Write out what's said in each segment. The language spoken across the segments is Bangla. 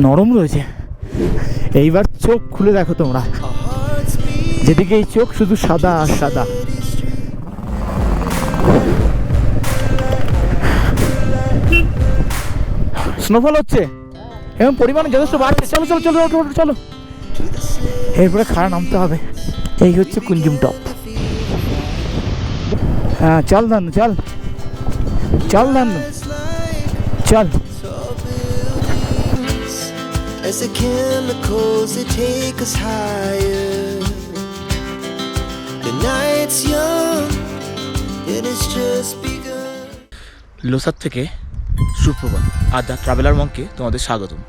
নরম রয়েছে। এইবার চোখ খুলে দেখো তোমরা, যেদিকে এই চোখ শুধু সাদা আর সাদা। স্নোফল হচ্ছে এবং পরিমাণে যথেষ্ট বাড়ছে। চলো চলো চলো চলো চলো, এরপরে খাড়া নামতে হবে। এই হচ্ছে কুঞ্জুম টপ। হ্যাঁ চল দান্ন, চল চল দান্ন, চল। As the chemicals that take us higher, the night's young and it's just begun. Losar থেকে সুপ্রভাত, আর দ্য ট্রাভেলার মঙ্কে তোমাদের স্বাগতম।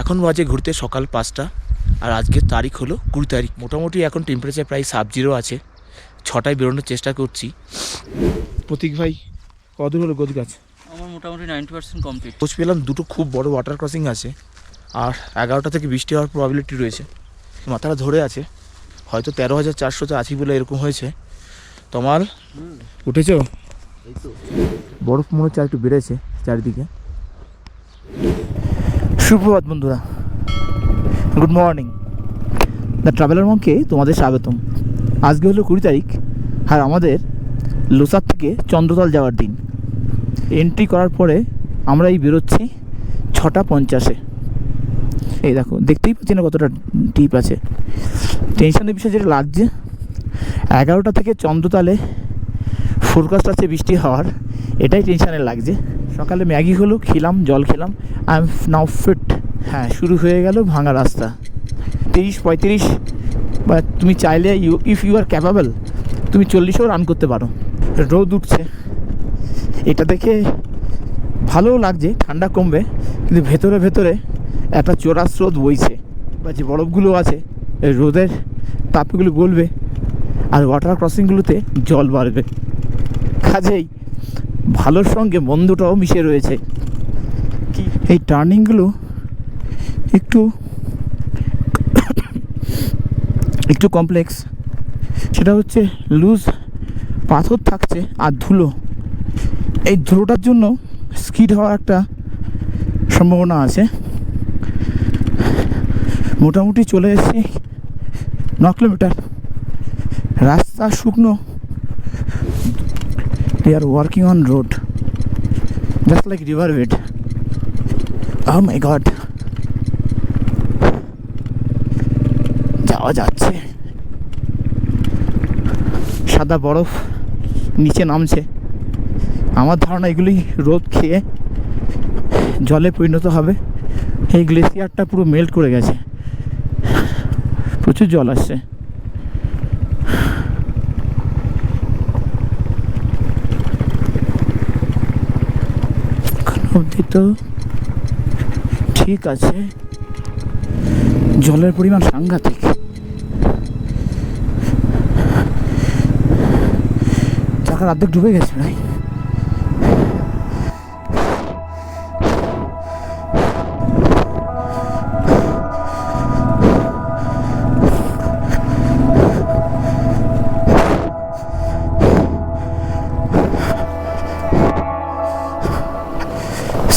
এখন বাজে ঘুরতে সকাল 5টা, আর আজকের তারিখ হলো 20 তারিখ। মোটামুটি এখন টেম্পারেচার প্রায় সাব-জিরো আছে। 6টায় বেরোনোর চেষ্টা করছি। প্রতীক ভাই কদূর হলো গোছ গাছ? আমার মোটামুটি 90% কমপ্লিট। খোঁজ পেলাম দুটো খুব বড় ওয়াটার ক্রসিং আছে, আর 11টা থেকে বৃষ্টি হওয়ার প্রবাবিলিটি রয়েছে। মাথাটা ধরে আছে, হয়তো 13,400 আছি বলে এরকম হয়েছে। তোমার উঠেছ? বরফ মনে হচ্ছে একটু বেড়েছে চারিদিকে। সুপ্রভাত বন্ধুরা, গুড মর্নিং। দ্য ট্রাভেলার মঙ্কে তোমাদের স্বাগতম। আজকে হলো 20 তারিখ, আর আমাদের লোসার থেকে চন্দ্রতল যাওয়ার দিন। এন্ট্রি করার পরে আমরা এই বেরোচ্ছি 6:50-এ। এই দেখো, দেখতেই পাচ্ছি না কতটা ডিপ আছে। টেনশনের বিষয় যেটা লাগছে, 11টা থেকে চন্দ্রতলে ফোরকাস্ট আছে বৃষ্টি হওয়ার, এটাই টেনশানের লাগছে। সকালে ম্যাগি হলো, খেলাম, জল খেলাম। I am now fit. হ্যাঁ, শুরু হয়ে গেল ভাঙা রাস্তা। 30-35, বা তুমি চাইলে ইফ ইউ আর ক্যাপাবল তুমি 40-ও রান করতে পারো। রোদ উঠছে, এটা দেখে ভালোও লাগছে। ঠান্ডা কমবে, কিন্তু ভেতরে ভেতরে একটা চোরা স্রোত বইছে, বা যে বরফগুলো আছে এই রোদের তাপগুলো গলবে, আর ওয়াটার ক্রসিংগুলোতে জল বাড়বে। কাজেই ভালোর সঙ্গে মন্দটাও মিশে রয়েছে। কি এই টার্নিংগুলো একটু একটু কমপ্লেক্স। সেটা হচ্ছে লুজ পাথর থাকছে আর ধুলো। এই ধুলোটার জন্য স্কিড হওয়ার একটা সম্ভাবনা আছে। মোটামুটি চলে এসেছি 9 কিলোমিটার। রাস্তা শুকনো। They are working on road just like river bed. Oh my god, যাওয়া যাচ্ছে। সাদা বরফ নিচে নামছে। আমার ধারণা এগুলি রোদ খেয়ে জলে পরিণত হবে। এই গ্লেসিয়ারটা পুরো মেল্ট করে গেছে, প্রচুর জল আসছে। অবধি তো ঠিক আছে, জলের পরিমাণ সাংঘাতিক। চাকার অর্ধেক ডুবে গেছে ভাই।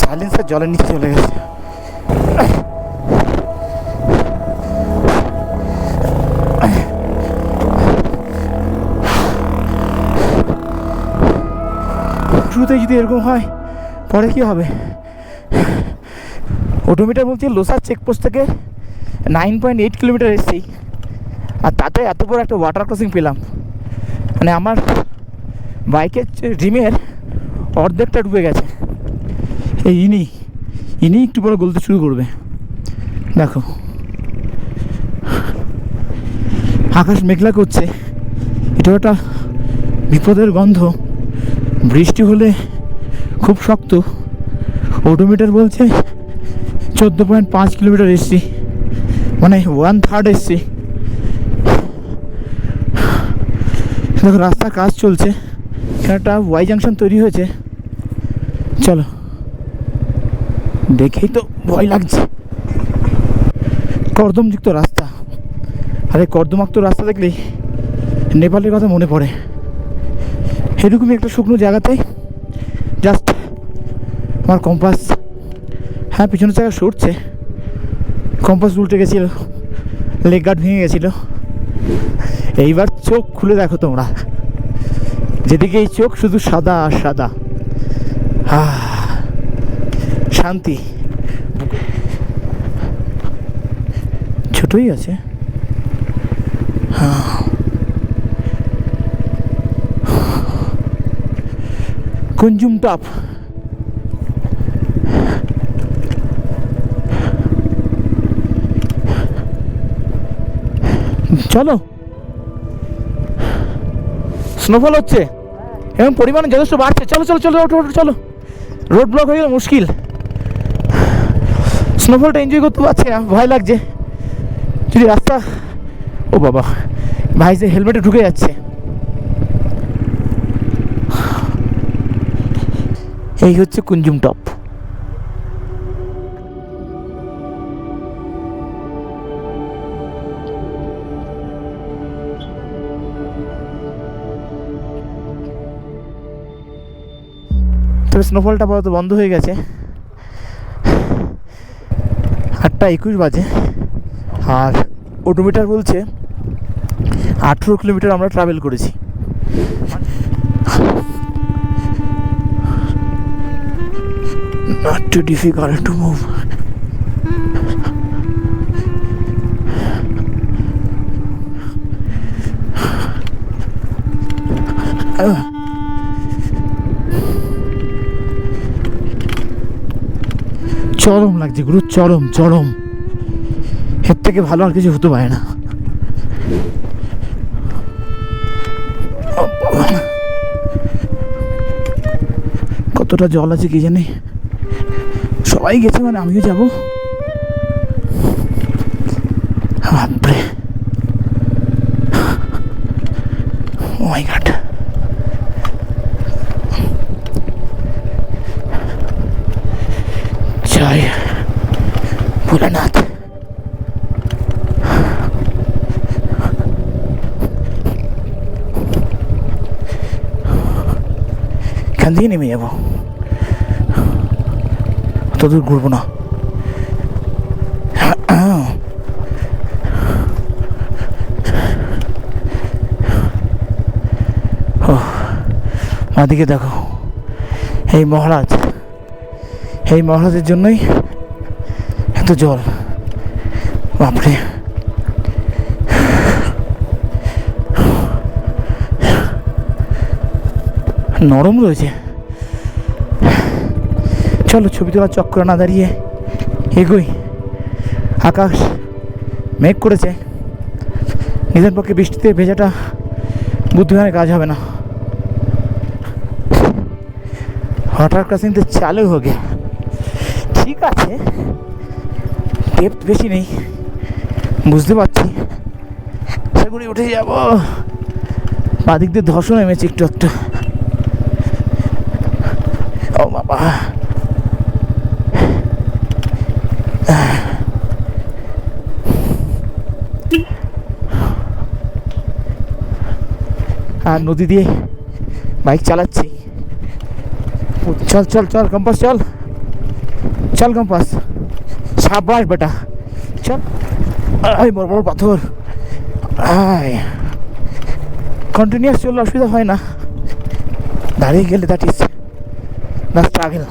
সাইলেন্সার জলের নিচে চলে গেছে। শুরুতে যদি এরকম হয় পরে কি হবে? ওডোমিটার বলছে লোসার চেকপোস্ট থেকে 9.8 কিলোমিটার এসেছি, আর তাতে এত বড় একটা ওয়াটার ক্রসিং পেলাম। মানে আমার বাইকের রিমের অর্ধেকটা ডুবে গেছে। এই ইনি একটু পরে গলতে শুরু করবে। দেখো, আকাশ মেঘলা করছে। এটাও একটা বিপদের গন্ধ। বৃষ্টি হলে খুব শক্ত। ওডোমিটার বলছে 14.5 কিলোমিটার এসছি, মানে 1/3 এসছি। দেখো, রাস্তার কাজ চলছে, এখানে একটা ওয়াই জাংশন তৈরি হয়েছে। চলো, দেখেই তো ভয় লাগছে। কর্দমযুক্ত রাস্তা, আর এই কর্দমাক্ত রাস্তা দেখলেই নেপালের কথা মনে পড়ে। এরকমই একটা শুকনো জায়গাতে জাস্ট আমার কম্পাস হ্যাঁ, পিছনের চাকা সরছে, কম্পাস উল্টে গেছিলো, লেগ গার্ড ভেঙে গেছিলো। এইবার চোখ খুলে দেখো তোমরা, যেদিকে এই চোখ শুধু সাদা আর সাদা। শান্তি। ছোটই আছে। কুঞ্জুম টপ। চলো, স্নোফল হচ্ছে এবং পরিমাণ যথেষ্ট বাড়ছে। চলো চলো চলো, ওঠো ওঠো, চলো। রোড ব্লক হয়ে গেলে মুশকিল। স্নোফলটা এনজয় করতে পারছি না, ভয় লাগছে যদি রাস্তা। ও বাবা, ভাই যে হেলমেটে ঢুকে যাচ্ছে। এই হচ্ছে কুঞ্জুম টপ। তবে স্নোফলটা আপাতত বন্ধ হয়ে গেছে। 8:21 বাজে আর ওডোমিটার বলছে 18 কিলোমিটার আমরা ট্রাভেল করেছি। Not too difficult to move. চরম লাগছে গুরু, চরম চরম। এর থেকে ভালো আর কিছু হতে পারে না। কতটা জল আছে কি জানি। সবাই গেছে মানে আমিও যাবো। বাপরে, ও মাই গড। জয় ভোলানাথ। এখান থেকে নেমে যাবো, অত দূর ঘুরবো না। ওদিকে দেখো, এই মহারাজ, এই মহারাজের জন্যই এত জল। বাপরে, নরম রয়েছে। চলো, ছবি তোলার চক্র না দাঁড়িয়ে এগোই। আকাশ মেঘ করেছে, নিজের পক্ষে বৃষ্টিতে ভেজাটা বুদ্ধিমানের কাজ হবে না। ওয়াটার ক্রসিংতে চালু হয়ে গে, ঠিক আছে, ডেপথ বেশি নেই বুঝতে পারছি। সেগুলি উঠে যাব। বাদিক দিয়ে ধসও নেমেছে একটু একটু। ও বাবা, আর নদী দিয়ে বাইক চালাচ্ছি। চল চল চল, কম্পাস চল, চল কম্পাস, সাবাস বেটা, চল। আয় বড় বড় পাথর, আয়। কন্টিনিউয়াস চললে অসুবিধা হয় না, দাঁড়িয়ে গেলে দ্যাট ইজ দ্য স্ট্রাগল।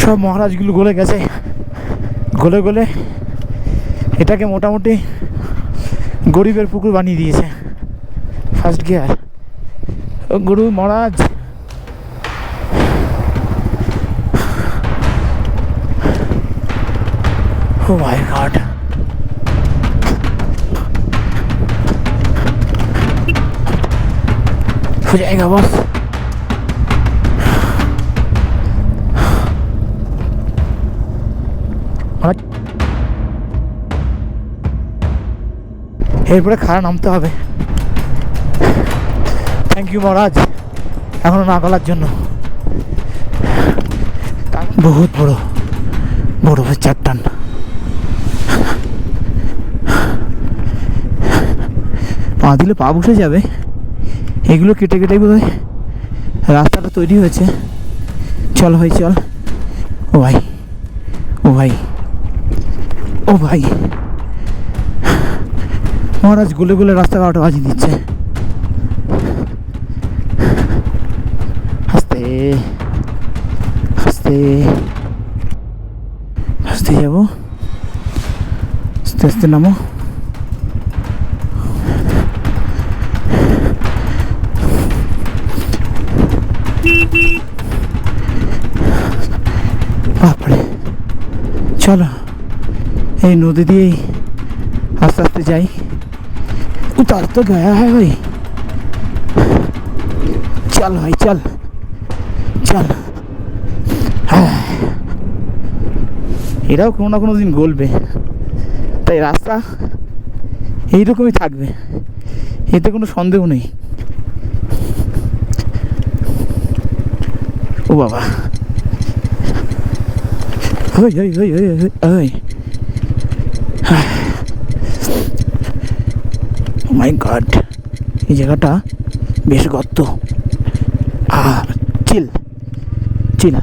সব মহারাজগুলো গলে গেছে, গলে গলে এটাকে মোটামুটি গরিবের পুকুর বানিয়ে দিয়েছে। First gear, Guru Maharaj. Oh my God. हो जाएगा बॉस। এরপরে খাড়া নামতে হবে। থ্যাংক ইউ মহারাজ এখনো না গলার জন্য। বহুত বড় বরফের চাট্টান। পা দিলে পা বসে যাবে। এগুলো কেটে কেটে বোধহয় রাস্তাটা তৈরি হয়েছে। চল ভাই চল। ও ভাই, ও ভাই, ও ভাই, মহারাজ গুলে গুলে রাস্তা কাটা বাজিয়ে দিচ্ছে। আস্তে আস্তে আস্তে যাবো, আস্তে আস্তে নামো। বাপরে, চলো এই নদী দিয়েই আস্তে আস্তে যাই। उतार तो गया है भाई, चल भाई चल चल। এরাও কোনো না কোনো দিন গলবে, তাই রাস্তা এইরকমই থাকবে, এতে কোনো সন্দেহ নেই। ও বাবা, ওই ওই ওই ওই ওই, মাই গড, এই জায়গাটা বেশ গর্ত। চিল চিল।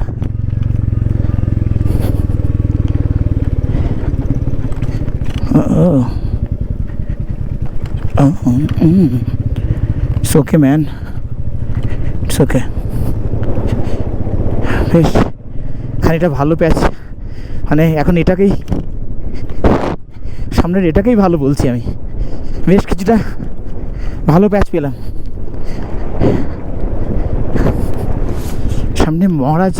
It's okay man, it's okay. বেশ খানিকটা ভালো প্যাচ, মানে এখন এটাকেই সামনের এটাকেই ভালো বলছি আমি। বেশ কিছুটা ভালো প্যাচ পেলাম। সামনে মহারাজ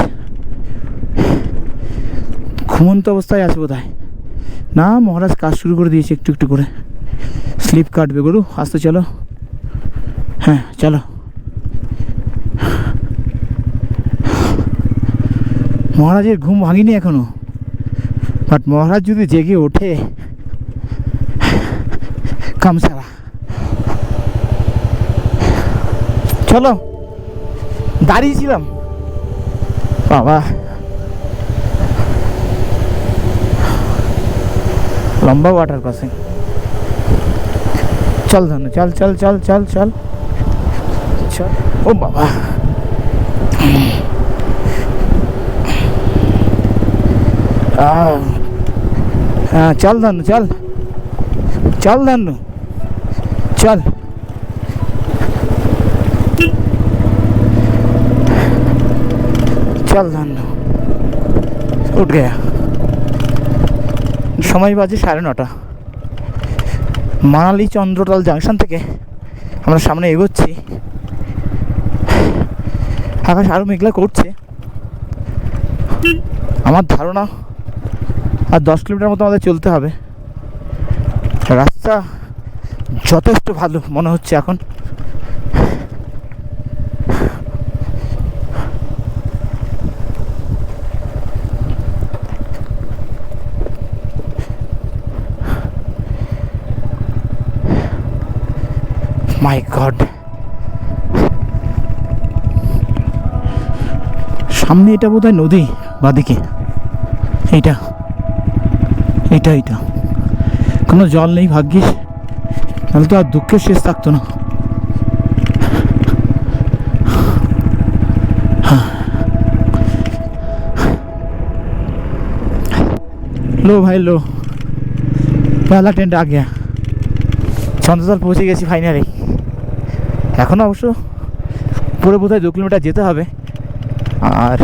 ঘুমন্ত অবস্থায় আছে বোধ হয়। না, মহারাজ কাজ শুরু করে দিয়েছে একটু একটু করে। স্লিপ কাটবে গরু, আসতে চলো। হ্যাঁ চলো। মহারাজের ঘুম ভাঙিনি এখনো, বাট মহারাজ যদি জেগে ওঠে কাম সারা। চলো, দাঁড়িয়েছিলাম বাবা, লম্বা ওয়াটার ক্রসিং। চল ধনু, চল চল চল চল চল চল। ও বাবা, হ্যাঁ চল ধনু চল, চল ধনু চল। चल धन्नो, उठ गया। समय बाजे 9:30। মানালি চন্দ্রতল জাংশন থেকে আমরা সামনে এগোচ্ছি। আকাশ আরও মেঘলা করছে। আমার ধারণা আর 10 কিলোমিটার মতো আমাদের চলতে হবে। রাস্তা যথেষ্ট ভালো মনে হচ্ছে এখন। মাই গড, সামনে এটা বোধহয় নদী, বাদিকে এইটা এইটা এইটা কোনো জল নেই ভাগ্যিস, তাহলে তো আর দুঃখের শেষ থাকতো না। लो भाई लो, पहला टेंट आ गया। চন্দ্রতল পৌঁছে গেছি ফাইনালি। এখনও অবশ্য পুরো বোধহয় 2 কিলোমিটার যেতে হবে, আর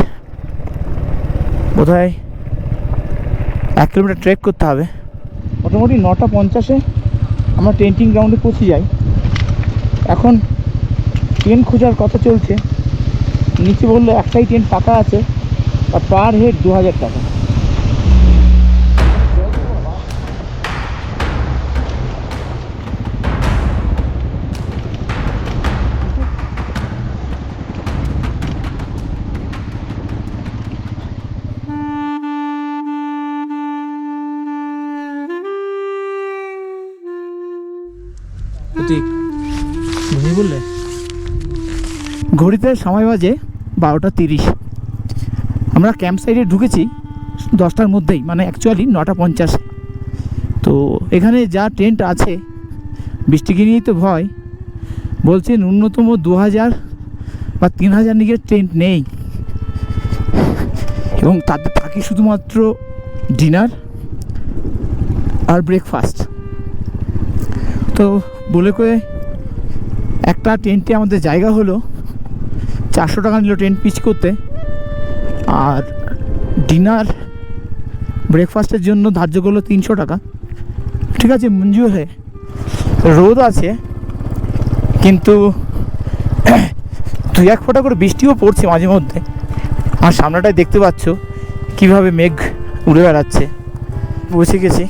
বোধহয় 1 কিলোমিটার ট্রেক করতে হবে। মোটামুটি 9:50-এ আমরা টেন্টিং গ্রাউন্ডে পৌঁছে যাই। এখন টেন্ট খোঁজার কথা চলছে। নিচে বললো একটাই টেন্ট ফাঁকা আছে, আর পার হেড 2000 টাকা। বললে ঘড়িতে সময় বাজে 12:30। আমরা ক্যাম্প সাইডে ঢুকেছি 10টার মধ্যেই, মানে অ্যাকচুয়ালি 9:50। তো এখানে যা টেন্ট আছে, বৃষ্টিকে নিয়েই তো ভয়। বলছে ন্যূনতম 2000 বা 3000 নিচের টেন্ট নেই, এবং তাদের থাকে বাকি শুধুমাত্র ডিনার আর ব্রেকফাস্ট। তো বলে কয়ে একটা টেন্টে আমাদের জায়গা হলো 400 টাকা নিল টেন্ট পিচ করতে, আর ডিনার ব্রেকফাস্টের জন্য ধার্য করলো 300 টাকা। ঠিক আছে, মঞ্জুর হয়। রোদ আছে কিন্তু 2-1 ফোঁটা করে বৃষ্টিও পড়ছে মাঝে মধ্যে। আর সামনেটায় দেখতে পাচ্ছ কিভাবে মেঘ উড়ে বেড়াচ্ছে। বসে গেছি,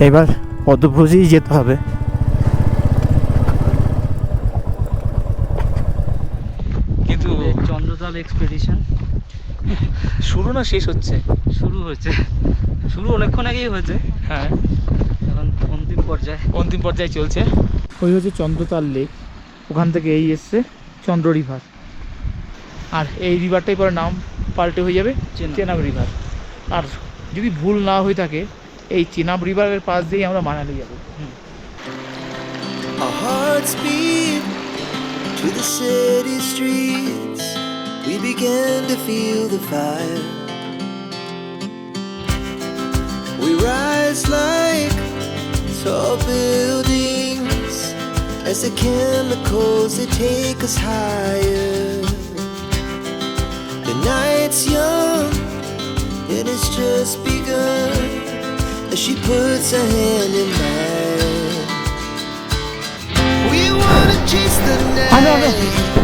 এবার পদব্রজেই যেতে হবে। কিন্তু চন্দ্রতাল এক্সপেডিশন শুরু না শেষ হচ্ছে? শুরু হয়েছে, শুরু অনেকক্ষণ আগেই হয়েছে, হ্যাঁ, এখন অন্তিম পর্যায়ে চলছে। ওই হচ্ছে চন্দ্রতাল লেক, ওখান থেকে এই এসছে চন্দ্র রিভার, আর এই রিভারটাই পরে নাম পাল্টে হয়ে যাবে চেনাব রিভার। আর যদি ভুল না হয়ে থাকে এই চেনাব রিভারের পাশ দিয়েই আমরা মানালি যাব। Our hearts beat to the city streets. We began to feel the fire. We rise like tall buildings as the chemicals they take us higher. The night's young and it's just begun as she puts her hand in mine. We wanna chase the night.